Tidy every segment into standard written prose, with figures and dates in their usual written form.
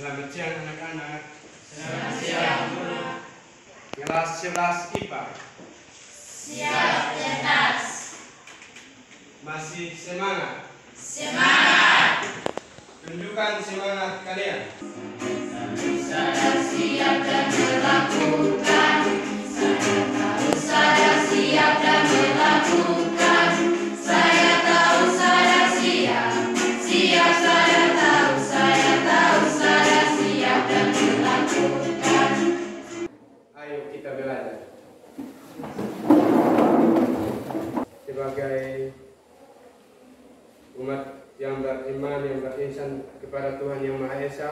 Selamat siang anak-anak. Selamat siang, Guru. Kelas 11 IPA. Siap, Tetas. Masih semangat? Semangat. Tunjukkan semangat kalian. Saya siap dan melakukan. Saya siap dan melakukan. Saya tahu saya siap. Siap saya tahu saya siap dan melakukan. Ayo kita belajar. Sebagai umat yang beriman, yang berinsan kepada Tuhan Yang Maha Esa,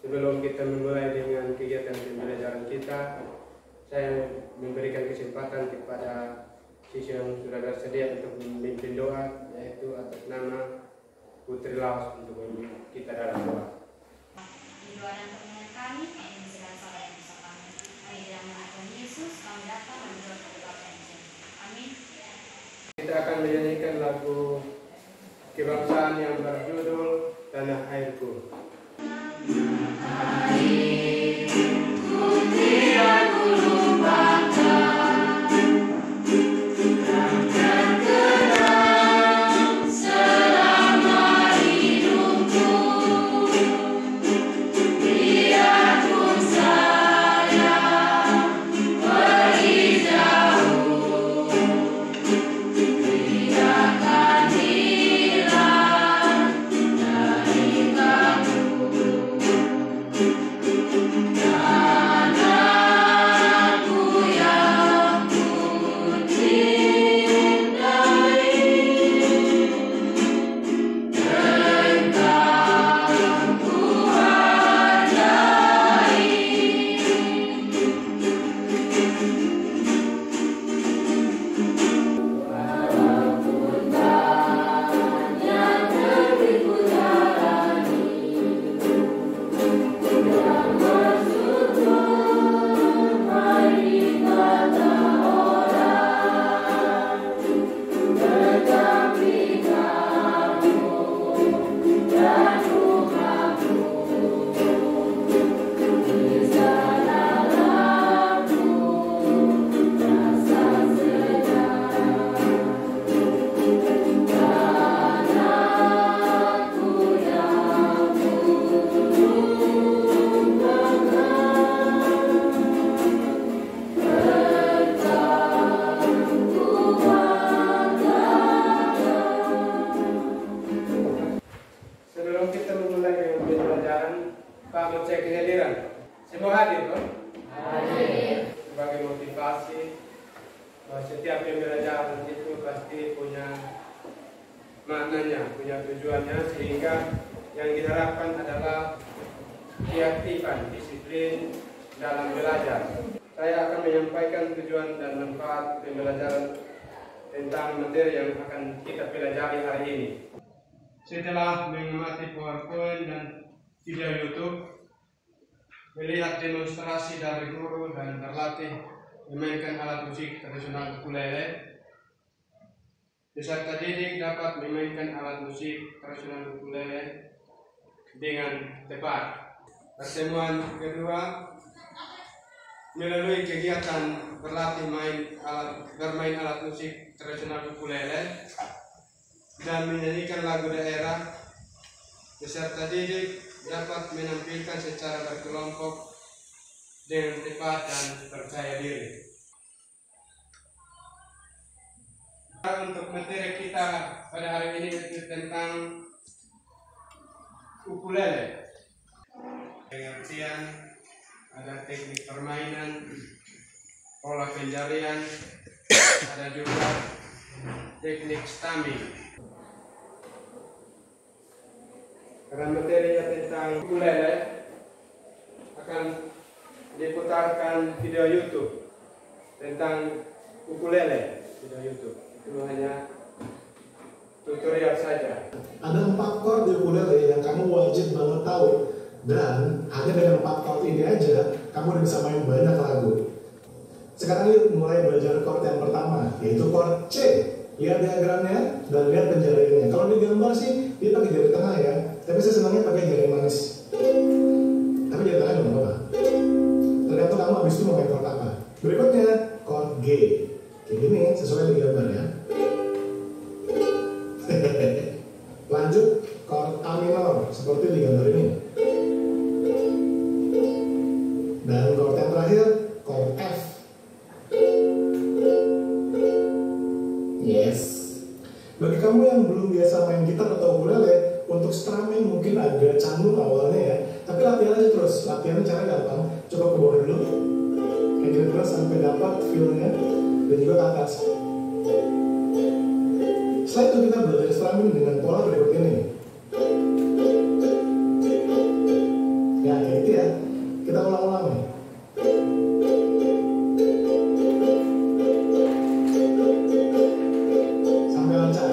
sebelum kita memulai dengan kegiatan pembelajaran kita, saya memberikan kesempatan kepada siswa yang sudah bersedia untuk memimpin doa, yaitu atas nama Putri Laos, untuk memimpin kita dalam doa. Di doa dan permohonan kami, yang segala salah yang bisa kami. Kami di dalam nama Tuhan Yesus, kami datang dan berdoa kepada Bapa yang di surga. Amin. Kita akan menyanyikan lagu kebangsaan yang berjudul Tanah Airku. Sebelum kita memulai dengan pembelajaran, Pak mengecek kehadiran. Semua hadir, Pak? Hadir. Sebagai motivasi, bahwa setiap pembelajaran itu pasti punya maknanya, punya tujuannya, sehingga yang diharapkan adalah keaktifan, disiplin dalam belajar. Saya akan menyampaikan tujuan dan manfaat pembelajaran tentang materi yang akan kita pelajari hari ini. Setelah mengamati PowerPoint dan video YouTube, melihat demonstrasi dari guru dan terlatih memainkan alat musik tradisional ukulele, peserta didik dapat memainkan alat musik tradisional ukulele dengan tepat. Pertemuan kedua, melalui kegiatan berlatih bermain alat musik tradisional ukulele dan menyanyikan lagu daerah, peserta didik dapat menampilkan secara berkelompok dengan tepat dan percaya diri. Untuk materi kita pada hari ini itu tentang ukulele. Pengertian, ada teknik permainan, pola penjarian, ada juga teknik strumming. Karena materinya tentang ukulele, akan diputarkan video YouTube tentang ukulele, video YouTube. Itu hanya tutorial saja. Ada 4 chord di ukulele yang kamu wajib banget tahu, dan hanya dengan 4 chord ini aja kamu udah bisa main banyak lagu. Sekarang yuk mulai belajar chord yang pertama, yaitu chord C. Lihat diagramnya dan lihat penjariannya. Kalau di gambar sih dia pakai jari tengah ya, tapi saya senangnya pakai jari manis. Lanjut chord A minor seperti di gambar ini. Dan chord yang terakhir chord F. Yes. Bagi kamu yang belum biasa main gitar atau ukulele, untuk strumming mungkin agak canggung awalnya ya. Tapi latihan aja terus. Latihannya cara gampang. Coba ke bawah dulu. Kayak gini terus sampai dapat feel-nya dan juga ke atas. Setelah itu kita belajar strumming dengan pola berikut ini. Ya, kayak gitu ya. Kita ulang-ulang nih. Sampai lancar.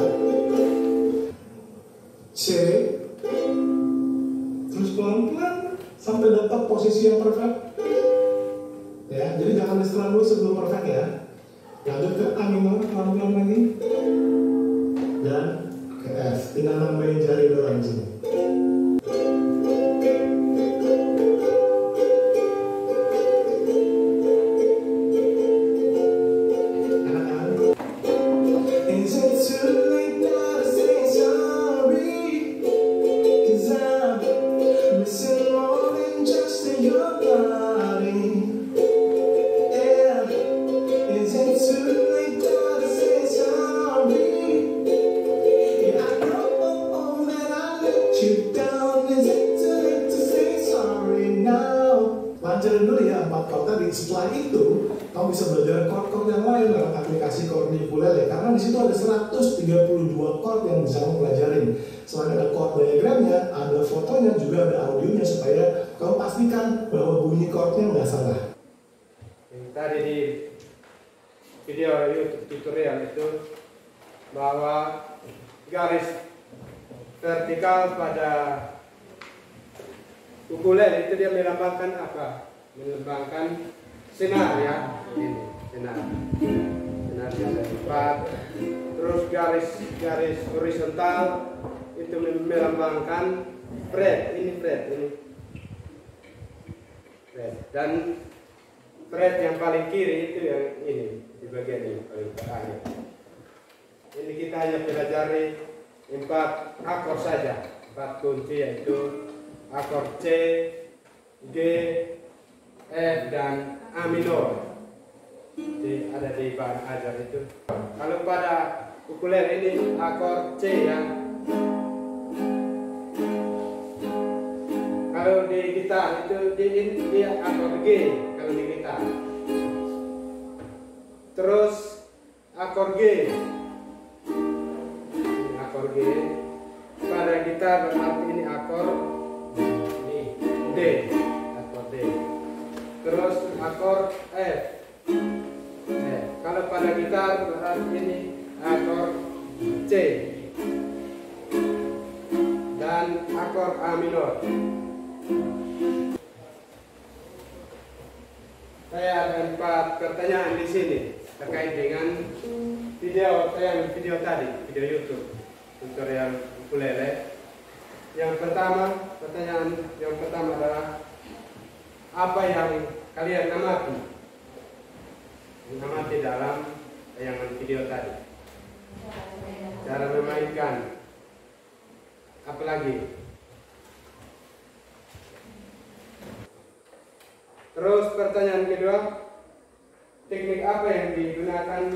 C. Terus pelan-pelan sampai dapat posisi yang perfect. Ya, jadi jangan di-strum dulu sebelum perfect ya. Lanjut ke A minor, pelan-pelan lagi. Dan ke F, tinggal nambahin jari doang di sini. Enak kan? Is it too late now to say sorry? 'Cause I'm missing more than just your body. Yeah. Is it too late now to say sorry? Yeah, I know that I let you down. Is it too late to say sorry now? Lancarin dulu ya 4 chord tadi. Setelah itu, kamu bisa belajar chord-chord yang lain lewat aplikasi chord di ukulele. Karena di situ ada 132 chord yang bisa kamu pelajarin. Selain ada chord diagramnya, ada fotonya, juga ada audionya supaya kamu pastikan bahwa bunyi chordnya nggak salah. Yang tadi di video YouTube tutorial itu bahwa garis vertikal pada ukulele itu dia melambangkan apa? Melambangkan sinar ya. Ini sinar. Sinar ada 4. Terus garis horizontal itu melambangkan fret. Ini fret ini. Fret. Dan fret yang paling kiri itu yang ini di bagian ini paling terakhir. Ini kita hanya pelajari 4 akor saja, 4 kunci yaitu akor C, G, F dan A minor. Ada di bahan ajar itu. Kalau pada ukulele ini akor C ya. Kalau di gitar itu dia akor G kalau di gitar. Terus akor G. Ini akor G. Pada gitar berarti ini akor ini D, akor D. Terus akor F. Kalau pada gitar berarti ini akor C dan akor A minor. Saya ada 4 pertanyaan di sini terkait dengan video tadi, video YouTube tutorial ukulele. Yang pertama, pertanyaan yang pertama adalah apa yang kalian amati dalam tayangan video tadi? Cara memainkan, apalagi? Terus pertanyaan kedua, teknik apa yang digunakan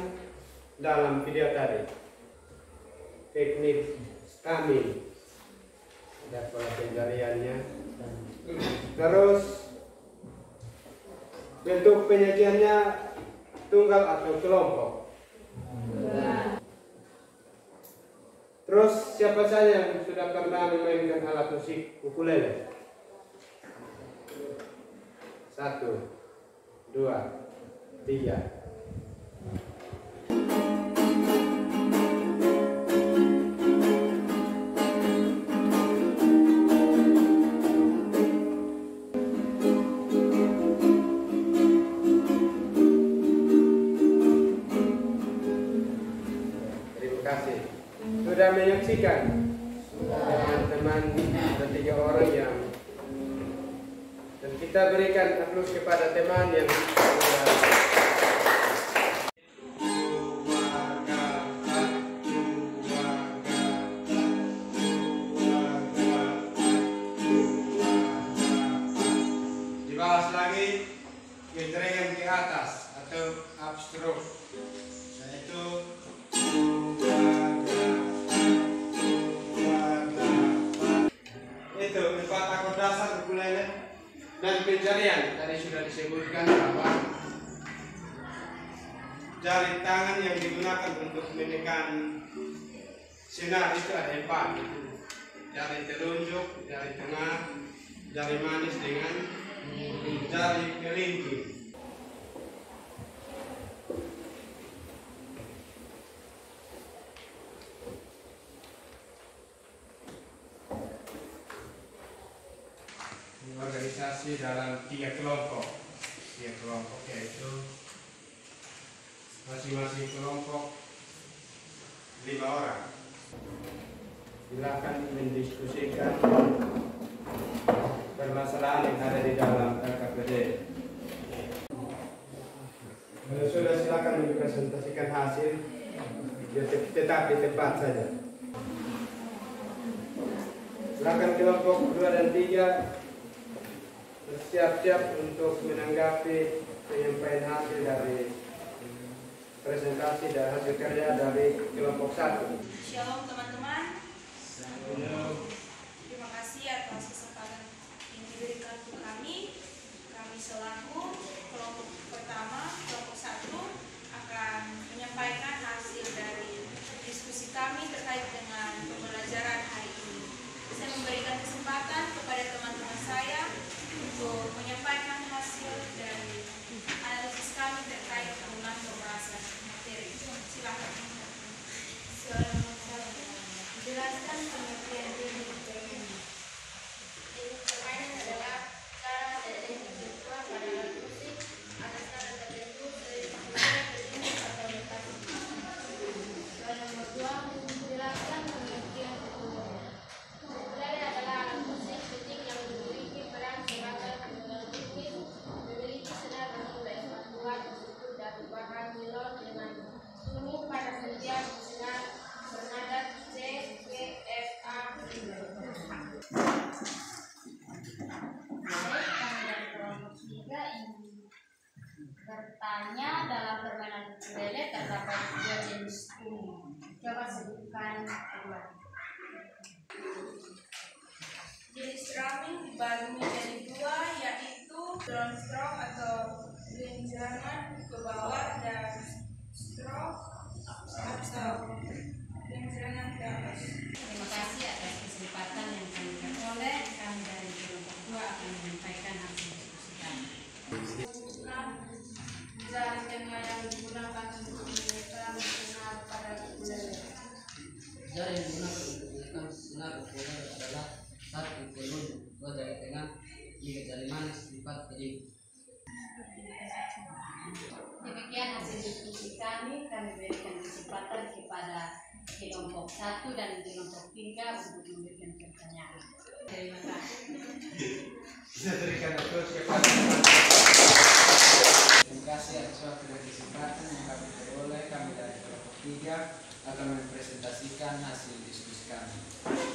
dalam video tadi? Teknik strumming, ada pola penjariannya. Terus bentuk penyajiannya tunggal atau kelompok. Terus siapa saja yang sudah pernah memainkan alat musik ukulele? 1, 2, 3. Terima kasih sudah menyaksikan teman-teman dan 3 orang yang dan kita berikan aplaus kepada teman yang Dan pencarian tadi sudah disebutkan bahwa jari tangan yang digunakan untuk menekan sinar itu ada 4. Jari telunjuk, jari tengah, jari manis dengan jari kelingking. Organisasi dalam 3 kelompok. 3 kelompok yaitu masing-masing kelompok 5 orang. Silakan mendiskusikan permasalahan yang ada di dalam LKPD. Kalau sudah silakan mempresentasikan hasil, tetap di tempat saja. Silakan kelompok 2 dan 3 bersiap-siap untuk menanggapi penyampaian hasil dari presentasi dan hasil kerja dari kelompok 1. Shalom teman-teman. Terima kasih atas kesempatan yang diberikan untuk kami. Kami selaku kelompok pertama, kelompok 1 akan menyampaikan hasil dari diskusi kami terkait dengan pembelajaran hari ini. Saya memberikan kesempatan kepada teman-teman saya untuk menyampaikan hasil dari analisis kami terkait penggunaan pembahasan materi. Silakan. Jelaskan pengertian teknik permainan. Teknik permainan adalah cara teknik virtual pada alat musik atas skala tertentu sesuai berjenis atau rotasi. Soal nomor 2, jelaskan pengertian ukulele. Ukulele adalah alat musik penting yang memiliki peran sebagai pengelola ritmis, memiliki senar bernilai satuan struktur dan bahan nilon dengan umum pada setiap senar bernada C, G, F, A, G. Baik, kami dari kelompok 3 ingin bertanya dalam permainan ukulele terdapat 2 jenis umum. Coba sebutkan kedua. Jenis strumming dibagi menjadi 2, yaitu drum stroke atau genjangan ke bawah dan stroke atau genjangan ke atas. Terima kasih atas kesempatan yang kami peroleh. Kami dari kelompok 2 akan menyampaikan hasil diskusi kami. Bukan jari tengah yang digunakan untuk menekan sinar pada ukulele. Jari yang digunakan untuk menekan sinar ukulele adalah 1 telunjuk, 2 jari tengah, 3 jari manis, 4 kelingking. Demikian hasil diskusi kami. Kami berikan kesempatan kepada kelompok 1 dan kelompok 3 untuk memberikan pertanyaan. Terima kasih. Saya berikan terus kepada Terima kasih atas waktu dan kesempatan yang kami peroleh. Kami dari kelompok 3 akan mempresentasikan hasil diskusi kami.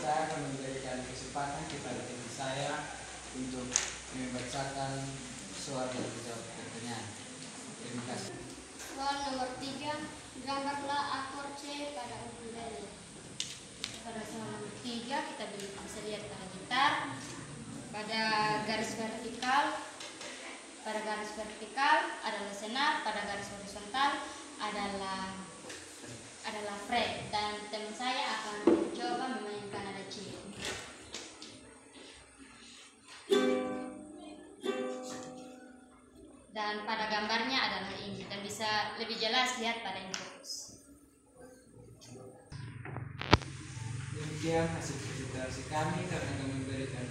Saya akan memberikan kesempatan kepada tim saya untuk membacakan soal dan menjawab pertanyaan. Terima kasih. Soal nomor 3, gambarlah akor C pada ukulele. Pada soal nomor 3 kita bisa lihat pada gitar, pada garis vertikal adalah senar, pada garis horizontal adalah fret, dan teman saya akan mencoba memainkan nada C. Dan pada gambarnya adalah ini, dan bisa lebih jelas lihat pada ini fokus. Demikian hasil presentasi kami. Kami akan memberikan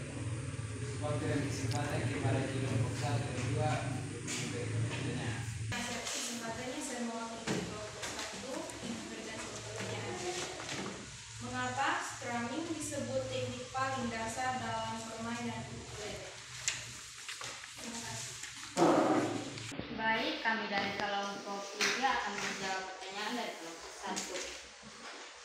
waktu dan kesempatan kepada kelompok 1 dan 2 memberikan pertanyaan. Kesempatannya saya mewakili kelompok 1 memberikan sebuah pertanyaan. Mengapa strumming disebut teknik paling dasar dalam permainan ukulele? Terima kasih. Baik, kami dari kelompok 3 akan menjawab pertanyaan dari kelompok 1.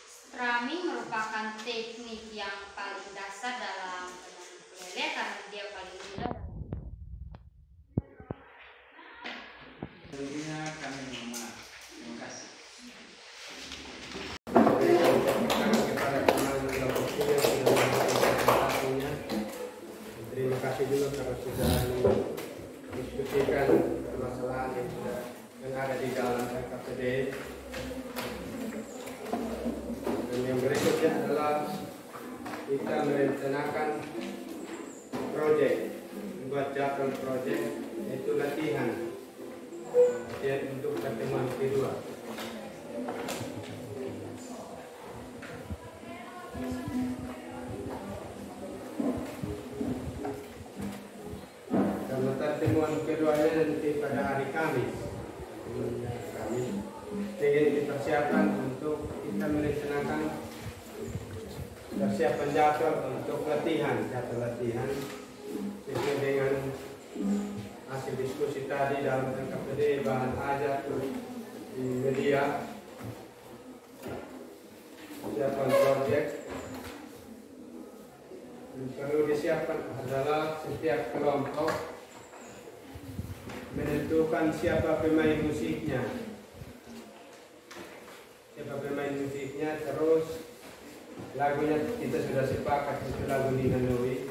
Strumming merupakan teknik yang paling dasar dalam permainan ukulele karena dia paling mudah. Tentunya kami mohon maaf. Terima kasih. kepada teman kelompok 3 yang sudah melakukan presentasinya. Terima kasih juga karena sudah adalah kita merencanakan proyek, buat jadwal proyek, yaitu latihan untuk pertemuan kedua. Karena pertemuan keduanya nanti pada hari Kamis, ingin dipersiapkan untuk kita merencanakan persiapan jadwal untuk latihan sesuai dengan hasil diskusi tadi dalam KPD, bahan ajar di media, persiapan proyek. Yang perlu disiapkan adalah setiap kelompok menentukan siapa pemain musiknya, terus lagunya kita sudah sepakat itu lagu Nina Nui.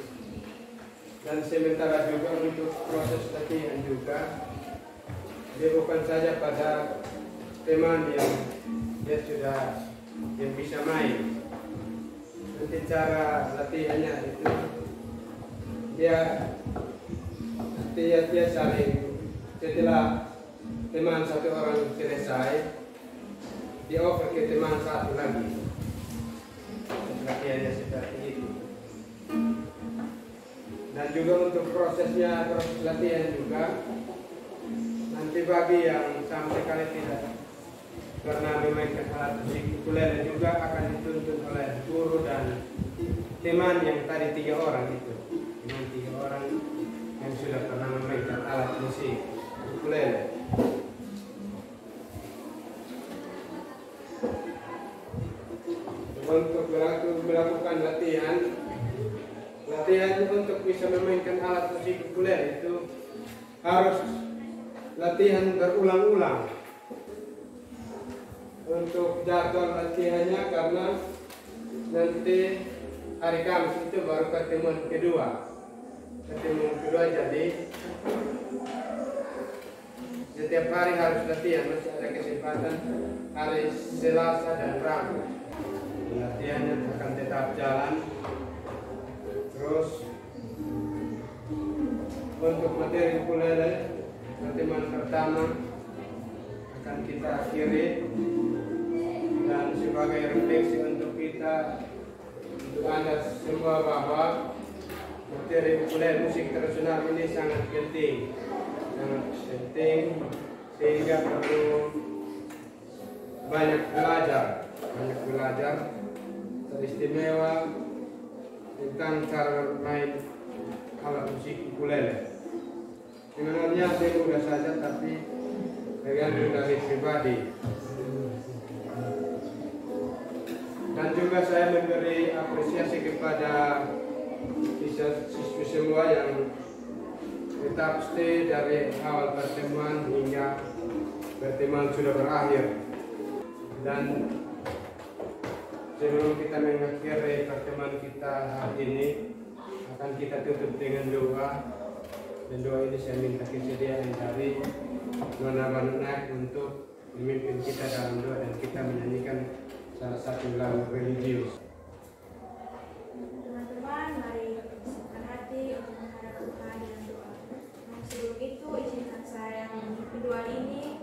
Dan sementara juga untuk proses latihan juga, dia bukan saja pada teman yang dia sudah yang bisa main. Nanti cara latihannya itu dia saling, setelah teman satu orang selesai, dia offer ke teman satu lagi. Latihannya seperti itu. Dan juga untuk proses latihan juga, nanti bagi yang sama sekali tidak pernah memainkan alat musik ukulele juga akan dituntut oleh guru dan teman yang tadi 3 orang itu, teman 3 orang yang sudah pernah memainkan alat musik ukulele. Untuk melakukan latihan untuk bisa memainkan alat musik ukulele itu harus latihan berulang-ulang. Untuk jadwal latihannya, karena nanti hari Kamis itu baru pertemuan kedua, jadi setiap hari harus latihan. Masih ada kesempatan hari Selasa dan Rabu latihannya akan tetap jalan. Terus untuk materi ukulele pertemuan pertama akan kita akhiri, dan sebagai refleksi untuk kita, untuk Anda semua, bahwa materi ukulele musik tradisional ini sangat penting, sehingga perlu banyak belajar teristimewa tentang cara bermain alat musik ukulele. Sebenarnya saya mudah saja, tapi tergantung dari pribadi. Dan juga saya memberi apresiasi kepada siswa semua yang tetap stay dari awal pertemuan hingga pertemuan sudah berakhir. Dan sebelum kita mengakhiri pertemuan kita hari ini, akan kita tutup dengan doa. Dan doa ini saya minta kesediaan dari Nona Banunak untuk memimpin kita dalam doa, dan kita menyanyikan salah satu lagu religius. Teman-teman, mari bersihkan hati untuk menghadap Tuhan dengan doa. Sebelum itu, izinkan saya memimpin doa ini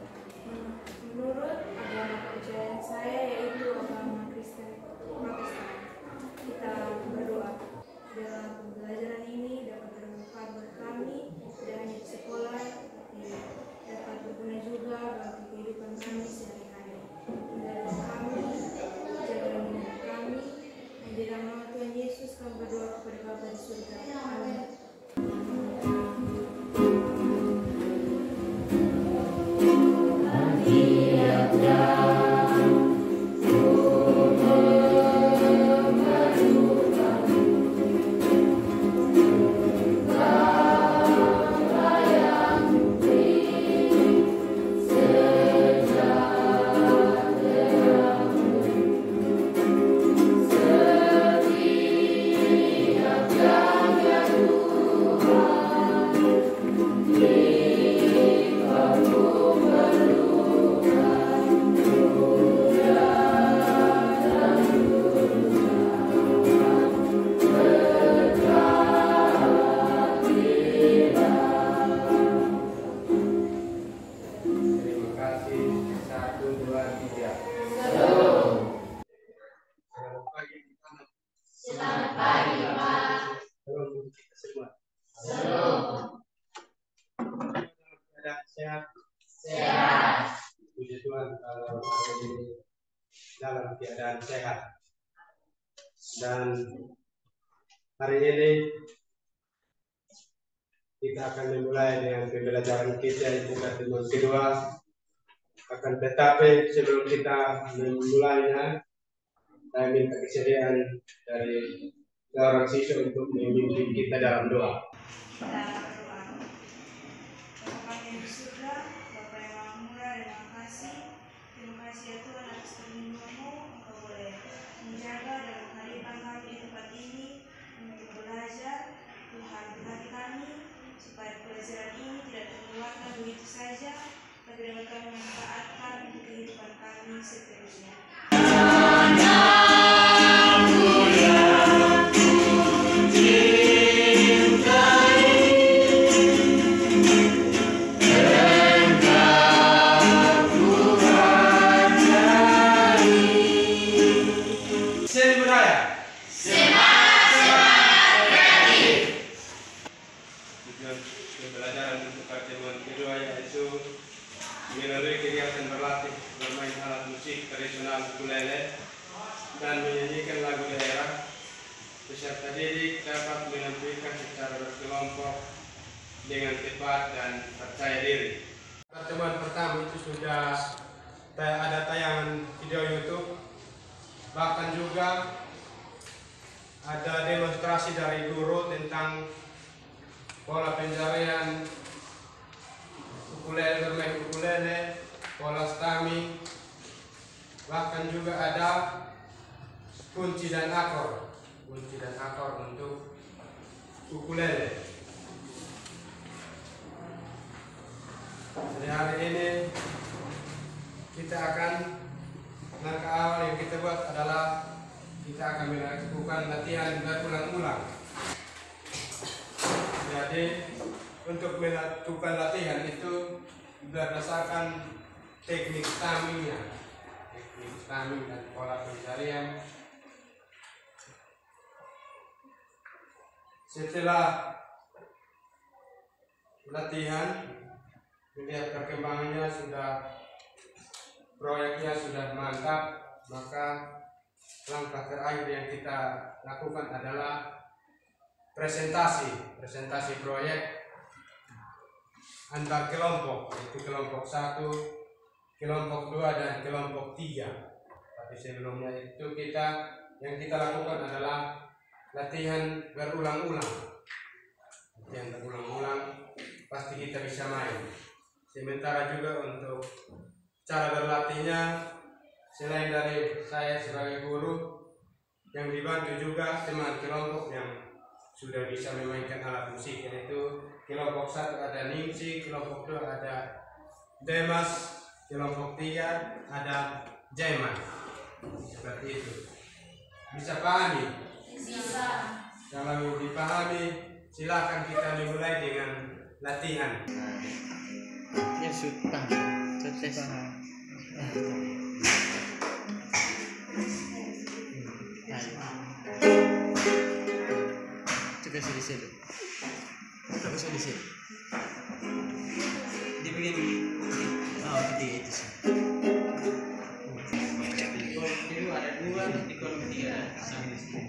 menurut agama percayaan saya, yaitu agama Kristen Protestan. Kita berdoa. Dalam pembelajaran ini dapat bermanfaat buat kami, tidak hanya di sekolah, tapi dapat berguna juga bagi kehidupan kami sehari-hari. Dalam kami, jaga lindungi kami, dan di dalam nama Tuhan Yesus kami berdoa kepada Bapa di surga. Amin. Setia jaga Selamat pagi, Pak. Salam untuk kita semua. Shalom. Keadaan sehat. Sehat. Puji Tuhan kalau hari ini dalam keadaan sehat. Dan hari ini kita akan memulai dengan pembelajaran kita yaitu pertemuan kedua. Akan tetapi sebelum kita memulainya, saya minta kesediaan dari seorang siswa untuk memimpin kita dalam doa. Kita berdoa. Bapa kami yang di surga, Bapa yang maha murah dan maha kasih, terima kasih ya Tuhan atas perlindungan-Mu. Engkau boleh menjaga dan menghadirkan kami di tempat ini untuk belajar. Tuhan, berkati kami supaya pelajaran ini tidak terlewatkan begitu saja, tapi dapat kami manfaatkan untuk kehidupan kami seterusnya. Pembelajaran untuk pertemuan kedua yaitu melalui kegiatan berlatih bermain alat musik tradisional ukulele dan menyanyikan lagu daerah. Peserta didik dapat menampilkan secara berkelompok dengan tepat dan percaya diri. Pertemuan pertama itu sudah ada tayangan video YouTube, bahkan juga ada demonstrasi dari guru tentang pola pencarian ukulele, bermain ukulele, pola strumming, bahkan juga ada kunci dan akor untuk ukulele. Jadi hari ini kita akan langkah awal yang kita buat adalah kita akan melakukan latihan berulang-ulang. Jadi untuk melakukan latihan itu berdasarkan teknik strumming dan pola pencarian. Setelah latihan, melihat perkembangannya proyeknya sudah mantap, maka langkah terakhir yang kita lakukan adalah presentasi proyek antar kelompok, yaitu kelompok 1, kelompok 2 dan kelompok 3. Tapi sebelumnya itu yang kita lakukan adalah latihan berulang-ulang. Pasti kita bisa main. Sementara juga untuk cara berlatihnya, selain dari saya sebagai guru, yang dibantu juga teman kelompok yang sudah bisa memainkan alat musik, yaitu kelompok 1 ada Ningsi, kelompok 2 ada Demas, kelompok 3 ada Jaiman. Seperti itu. Bisa pahami? Bisa. Kalau dipahami, silakan kita dimulai dengan latihan. Ya sudah. Coba sini. Dibikin ketiga itu sih. Itu ada 2 di kolom 3 sama di sini.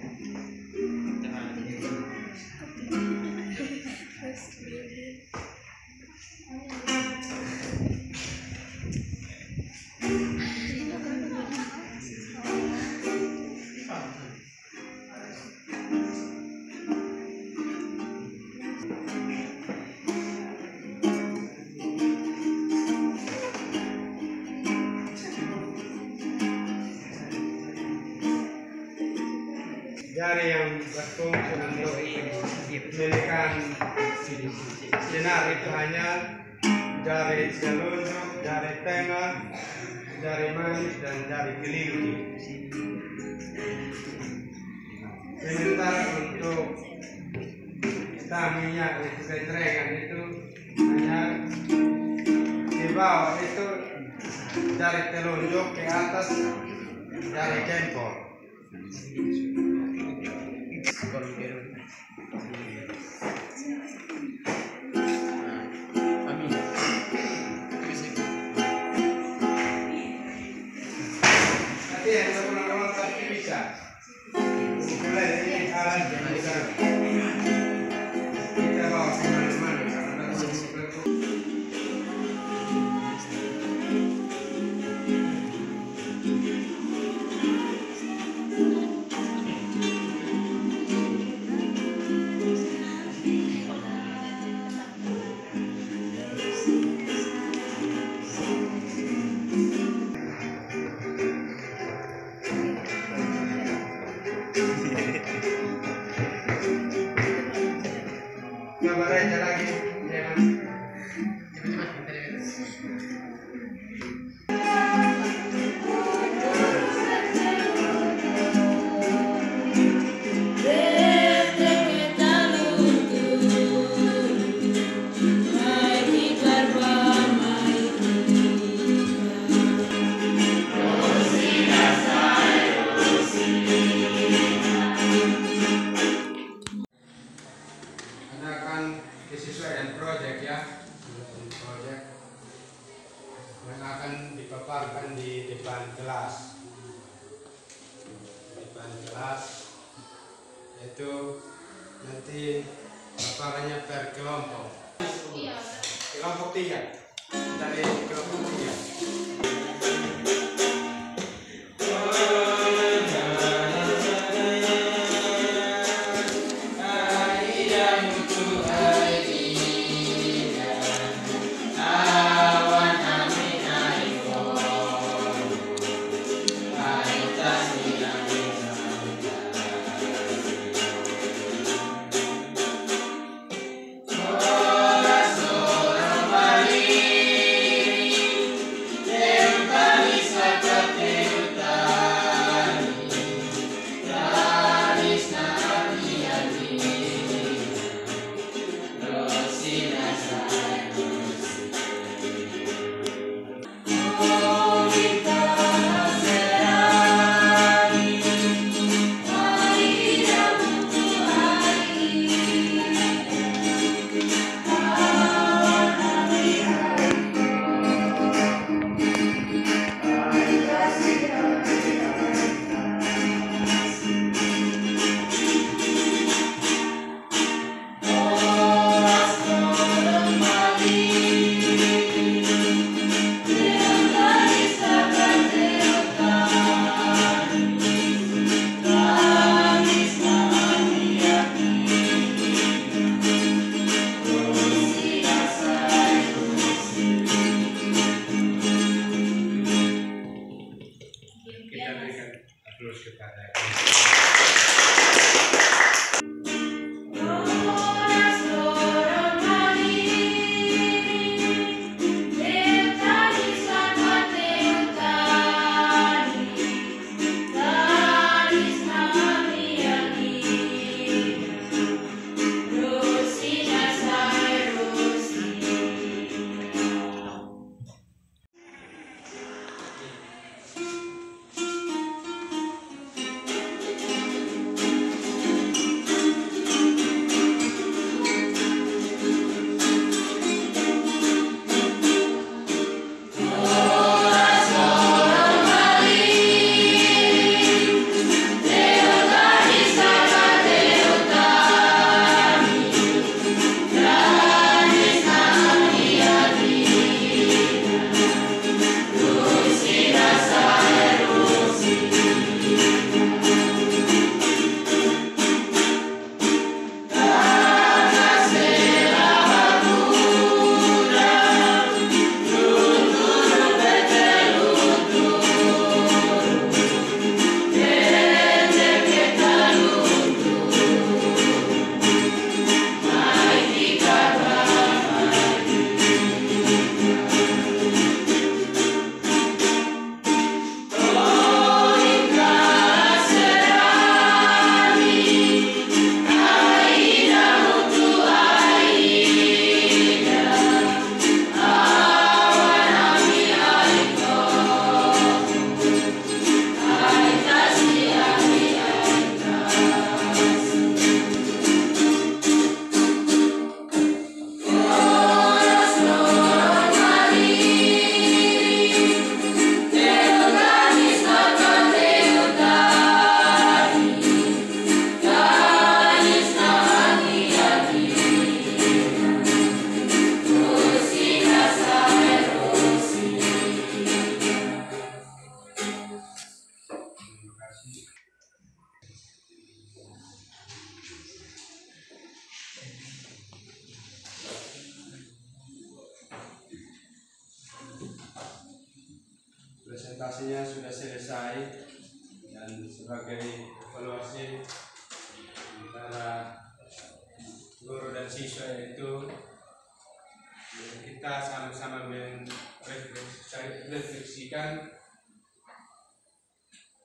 Jari yang berfungsi untuk menekan senar itu hanya jari telunjuk, jari tengah, jari manis dan jari kelingking. Sementara untuk taminya itu gentrengan itu hanya di bawah itu jari telunjuk, ke atas jari jempol. Mulai dari alat yang bisa kita bawa kemana-mana karena untuk gambar aja lagi, jangan. Adakan kesesuaian proyek ya, proyek yang akan dipaparkan di depan kelas. Depan kelas itu nanti paparannya per kelompok. Kelompok 3 dari kelompok 3. Oh, evaluasinya sudah selesai, dan sebagai evaluasi antara guru dan siswa itu kita sama-sama merefleksikan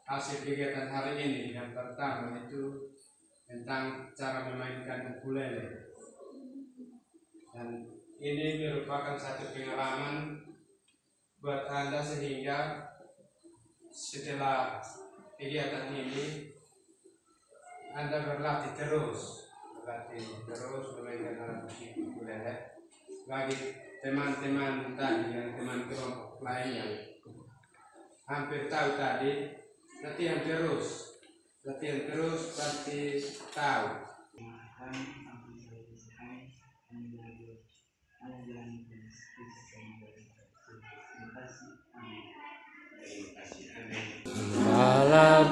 hasil kegiatan hari ini. Yang pertama itu tentang cara memainkan ukulele, dan ini merupakan satu pengalaman buat Anda sehingga setelah kegiatan ini Anda berlatih terus memainkan alat musik ukulele. Bagi teman-teman tadi, yang teman kelompok lain yang hampir tahu tadi, latihan terus pasti tahu. Bala